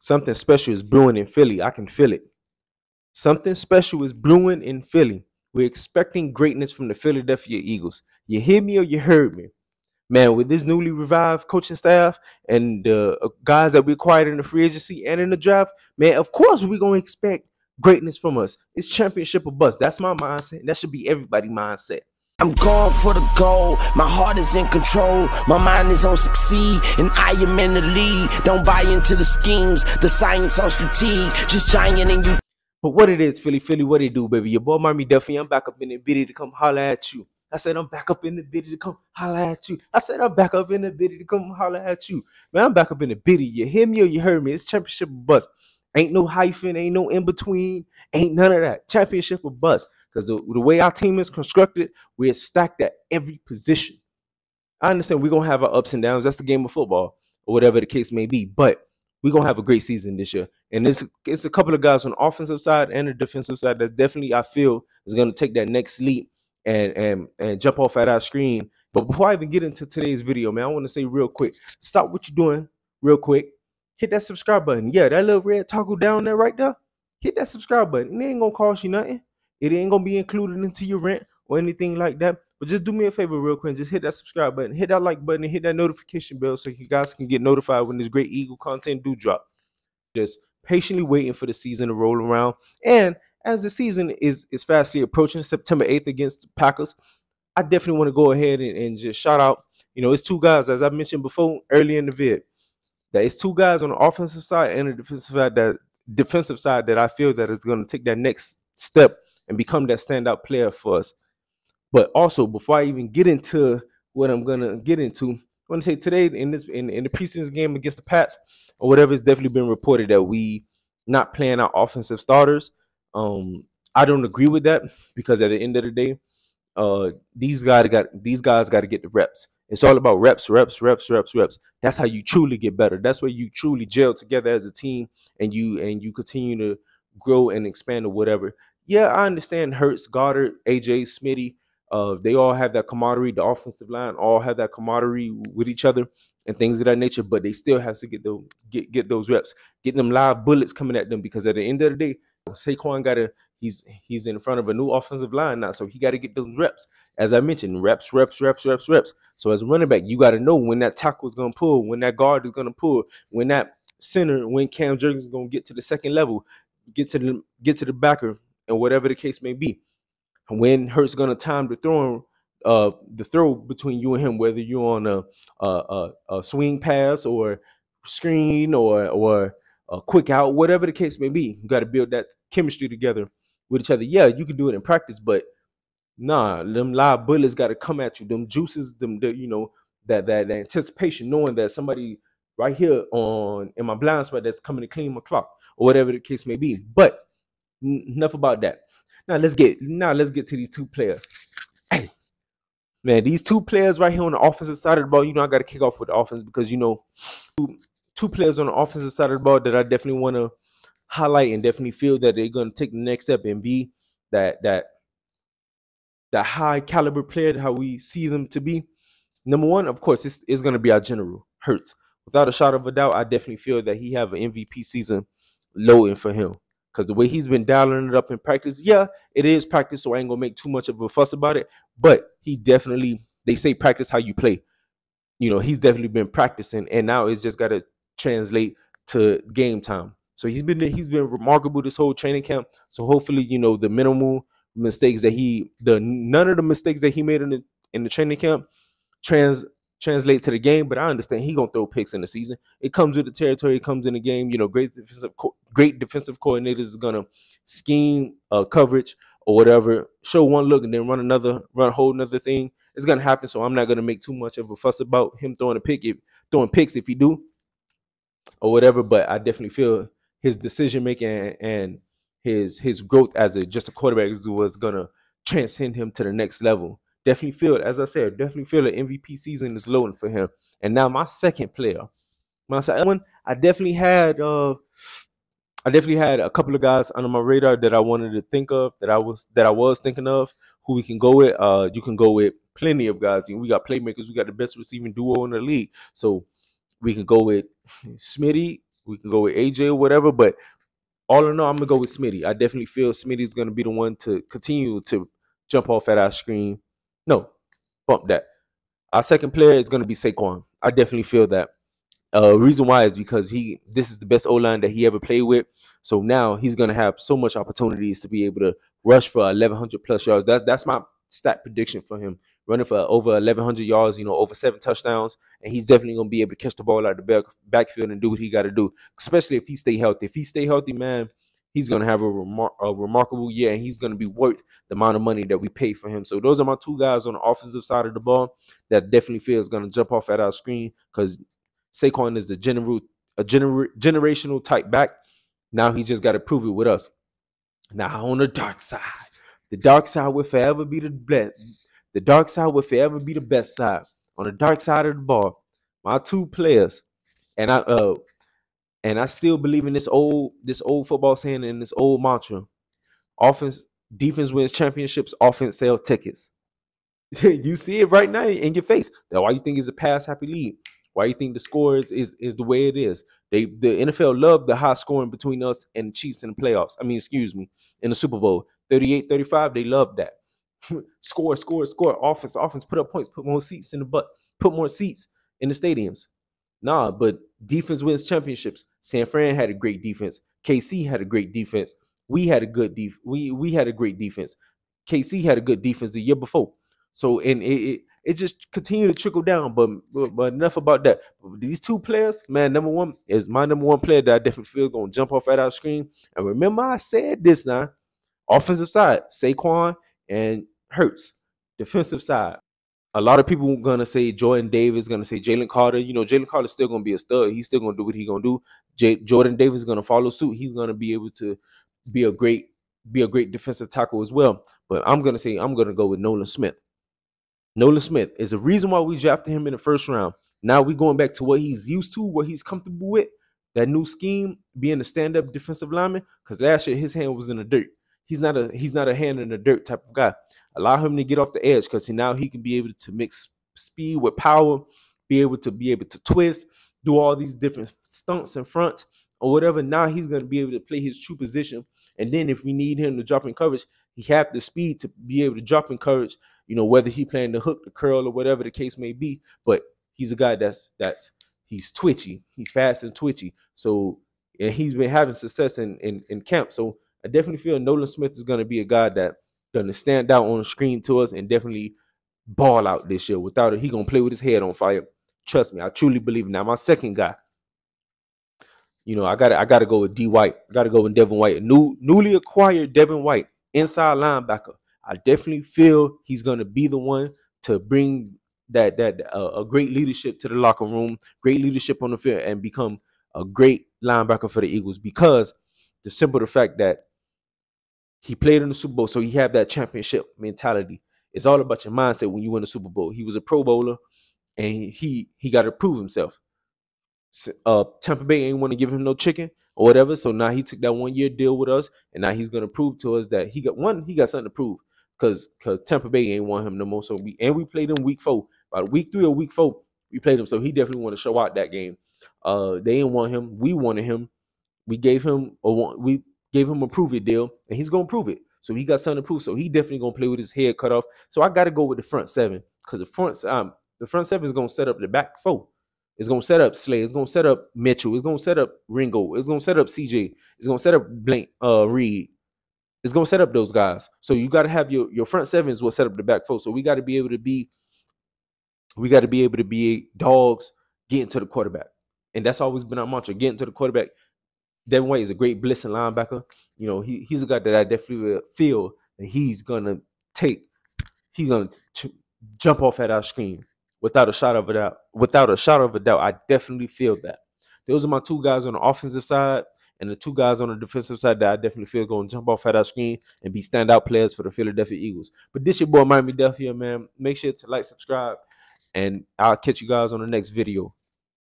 Something special is brewing in Philly. I can feel it. Something special is brewing in Philly. We're expecting greatness from the Philadelphia Eagles. You hear me or you heard me? Man, with this newly revived coaching staff and the guys that we acquired in the free agency and in the draft, man, of course we're going to expect greatness from us. It's championship or bust. That's my mindset. That should be everybody's mindset. I'm going for the goal, my heart is in control, my mind is on succeed, and I am in the lead. Don't buy into the schemes, the science on strategy, just giant and you. But what it is, Philly, what it do, baby? Your boy Marmy Duffy, I'm back up in the bitty to come holler at you. I said I'm back up in the bitty to come holler at you. I said I'm back up in the bitty to come holler at you. Man, I'm back up in the bitty. You hear me or you heard me? It's championship or bust. Ain't no hyphen, ain't no in between, ain't none of that. Championship or bust. Because the way our team is constructed, we're stacked at every position. I understand we're going to have our ups and downs. That's the game of football, or whatever the case may be. But we're going to have a great season this year. And it's a couple of guys on the offensive side and the defensive side that's definitely, I feel, is going to take that next leap and jump off at our screen. But before I even get into today's video, man, I want to say real quick, stop what you're doing real quick. Hit that subscribe button. Yeah, that little red toggle down there right there. Hit that subscribe button. It ain't going to cost you nothing. It ain't going to be included into your rent or anything like that. But just do me a favor real quick. Just hit that subscribe button. Hit that like button and hit that notification bell so you guys can get notified when this great Eagle content do drop. Just patiently waiting for the season to roll around. And as the season is fastly approaching, September 8th against the Packers, I definitely want to go ahead and just shout out, it's two guys, as I mentioned before earlier in the vid, that it's two guys on the offensive side and the defensive side that I feel that is going to take that next step and become that standout player for us. But also, before I even get into what I'm gonna get into, I want to say today in the preseason game against the Pats or whatever, it's definitely been reported that we not playing our offensive starters. I don't agree with that because at the end of the day, these guys got to get the reps. It's all about reps. That's how you truly get better. That's where you truly gel together as a team and you continue to grow and expand or whatever. Yeah, I understand Hurts, Goddard, AJ, Smitty. They all have that camaraderie. The offensive line all have that camaraderie with each other and things of that nature. But they still have to get those reps, getting them live bullets coming at them. Because at the end of the day, Saquon he's in front of a new offensive line now, so he got to get those reps. As I mentioned, reps. So as a running back, you got to know when that tackle is gonna pull, when that guard is gonna pull, when that center, when Cam Jurgens is gonna get to the second level, get to the backer, and whatever the case may be. When Hurts gonna time the throw between you and him, whether you're on a swing pass or screen or a quick out, whatever the case may be, you got to build that chemistry together with each other. Yeah, you can do it in practice, but nah, them live bullets got to come at you. Them juices, that anticipation, knowing that somebody right here in my blind spot that's coming to clean my clock or whatever the case may be. But enough about that. Now let's get to these two players. Hey, man, these two players right here on the offensive side of the ball. I got to kick off with the offense because two players on the offensive side of the ball that I definitely want to highlight and definitely feel that they're going to take the next step and be that high caliber player, how we see them to be. Number one, of course, is going to be our general, Hurts. Without a shot of a doubt, I definitely feel that he have an MVP season loading for him. Because the way he's been dialing it up in practice, yeah, it is practice, so I ain't going to make too much of a fuss about it. But he definitely, they say practice how you play. He's definitely been practicing, and now it's just got to translate to game time. So he's been remarkable this whole training camp. So hopefully, the minimal mistakes that none of the mistakes that he made in the training camp translate to the game. But I understand he gonna throw picks in the season. It comes with the territory. It comes in the game. Great defensive coordinators is gonna scheme coverage or whatever, show one look and then run a whole another thing. It's gonna happen. So I'm not gonna make too much of a fuss about him throwing picks if he do or whatever. But I definitely feel his decision making and his growth as just a quarterback was gonna transcend him to the next level. Definitely feel, as I said, the MVP season is loading for him. And now my second player, my second one, I definitely had a couple of guys under my radar that I wanted to think of, that I was thinking of, who we can go with. You can go with plenty of guys. We got playmakers. We got the best receiving duo in the league. So we can go with Smitty, We can go with AJ or whatever, but all in all, I'm gonna go with Smitty. I definitely feel Smitty's gonna be the one to continue to jump off at our screen. No, bump that. Our second player is gonna be Saquon. I definitely feel that. Reason why is because this is the best O-line that he ever played with. So now he's gonna have so much opportunities to be able to rush for 1,100 plus yards. That's my stat prediction for him, running for over 1,100 yards. Over 7 touchdowns, and he's definitely gonna be able to catch the ball out of the backfield and do what he got to do. Especially if he stay healthy. If he stay healthy, man, he's gonna have a remarkable year, and he's gonna be worth the amount of money that we pay for him. So those are my two guys on the offensive side of the ball that definitely feel is gonna jump off at our screen, because Saquon is a generational type back. Now he just got to prove it with us. Now on the dark side will forever be the best. The dark side will forever be the best side. On the dark side of the ball, my two players, and I still believe in this old football saying and this old mantra: defense wins championships, offense sells tickets. You see it right now in your face. That's why you think it's a pass happy league. Why you think the score is the way it is? The NFL love the high scoring between us and the Chiefs in the playoffs. In the Super Bowl. 38-35, they love that. Score. Offense, put up points, put more seats in the butt, put more seats in the stadiums. Nah, but defense wins championships. San Fran had a great defense. KC had a great defense. We had a good we had a great defense. KC had a good defense the year before. So it just continued to trickle down, but enough about that. These two players, man, number one is my number one player that I definitely feel going to jump off at our screen. And remember, I said this now: offensive side, Saquon and Hurts. Defensive side, a lot of people are gonna say Jordan Davis, gonna say Jalen Carter. Jalen Carter's still gonna be a stud. He's still gonna do what he's gonna do. Jordan Davis is gonna follow suit. He's gonna be able to be a great defensive tackle as well. But I'm gonna go with Nolan Smith. Nolan Smith is a reason why we drafted him in the first round. Now we're going back to what he's used to, what he's comfortable with. That new scheme, being a stand-up defensive lineman, because last year his hand was in the dirt. He's not a hand in the dirt type of guy. Allow him to get off the edge, because now he can be able to mix speed with power, be able to twist, do all these different stunts and fronts or whatever. Now he's going to be able to play his true position. And then if we need him to drop in coverage, he have the speed to be able to drop in coverage, whether he playing the hook, the curl, or whatever the case may be. But he's a guy he's twitchy. He's fast and twitchy. So, and he's been having success in camp. So I definitely feel Nolan Smith is going to be a guy that going to stand out on the screen to us and definitely ball out this year. Without it, he going to play with his head on fire. Trust me, I truly believe it. Now, my second guy, I gotta go with D White. Gotta go with Devin White. Newly acquired Devin White, inside linebacker. I definitely feel he's gonna be the one to bring that a great leadership to the locker room, great leadership on the field, and become a great linebacker for the Eagles, because the simple fact that he played in the Super Bowl, so he have that championship mentality. It's all about your mindset when you win the Super Bowl. He was a Pro Bowler, and he got to prove himself. Tampa Bay ain't want to give him no chicken or whatever, so now he took that 1-year deal with us, and now he's gonna prove to us that he got something to prove, because Tampa Bay ain't want him no more. So we played him week 4, about week 3 or week 4, we played him, so he definitely want to show out that game. They didn't want him, we wanted him. We gave him a prove it deal, and he's gonna prove it. So he got something to prove. So he definitely gonna play with his head cut off. So I got to go with the front 7, because the front 7 is gonna set up the back 4. It's going to set up Slay. It's going to set up Mitchell. It's going to set up Ringo. It's going to set up CJ. It's going to set up Reed. It's going to set up those guys. So you got to have your front 7 is what set up the back 4. So we got to be able to be dogs getting to the quarterback. And that's always been our mantra, getting to the quarterback. Devin White is a great blitzing linebacker. He's a guy that I definitely feel that he's going to jump off at our screen. Without a shot of a doubt, I definitely feel that. Those are my two guys on the offensive side, and the two guys on the defensive side that I definitely feel going to jump off at our screen and be standout players for the Philadelphia Eagles. But this your boy Miami Delphia, man. Make sure to like, subscribe, and I'll catch you guys on the next video.